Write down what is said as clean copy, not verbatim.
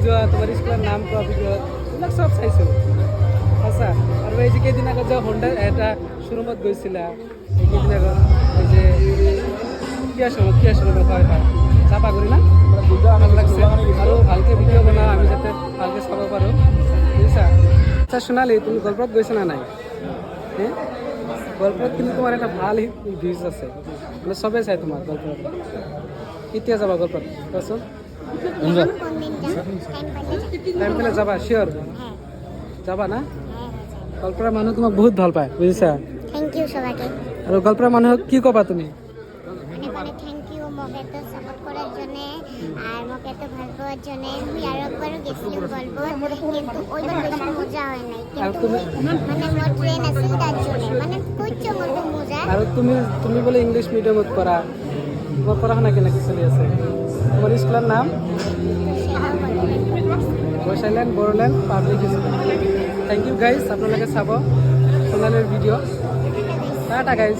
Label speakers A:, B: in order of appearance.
A: যোৱা তোমাৰ স্কুলৰ নাম কোৱা ভিডিঅ' এইবিলাক চব চাইছোঁ সঁচা। আৰু এই যে কেইদিন আগত যে হোণ্ডা এটা শ্ব'ৰুমত গৈছিলা এইকেইদিন আগত এই যে কিয় শ্ব'ৰুমত হয় চাপা কৰি না ভাল লাগছে আৰু ভালকৈ ভিডিঅ' বনাওঁ আমি যাতে ভালকৈ চাব পাৰোঁ বুজিছা। আচ্ছা সোণালী তুমি গোৱালপাৰাত গৈছা না নাই? গোৱালপাৰাত কিন্তু তোমাৰ এটা ভাল ভিউজ আছে মানে চবেই চাই তোমাৰ গোৱালপাৰাত। কেতিয়া যাবা গোৱালপাৰাত কোৱাচোন? টাইম পেলাই যাবা চিয়'ৰ যাবা না? গোৱালপাৰাৰ মানুহ তোমাক বহুত ভাল পায় বুজিছা।
B: থ্যাংক ইউ সবাইকে।
A: আৰু গোৱালপাৰাৰ মানুহক কি ক'বা তুমি?
B: অনেক অনেক থ্যাংক ইউ মোক এত সাপোর্ট করার জন্য আর মোক এত ভালো পাওয়ার জন্য। আমি আর একবারও গেছিলাম গোয়ালপাড় কিন্তু ওইবার বেশি মজা হয় নাই কিন্তু মানে মোর ট্রেন আছিল তার জন্য মানে কইছো মোর মজা।
A: আৰু তুমি বোলে ইংলিছ মিডিয়ামত পঢ়া তোমাৰ পঢ়া শুনা কেনেকৈ চলি আছে? তোমাৰ স্কুলৰ নাম বৈশাইলেণ্ড Bodoland public school. Thank you guys আপোনালোকে চাব সোণালীৰ ভিডিঅ'। Tata guys.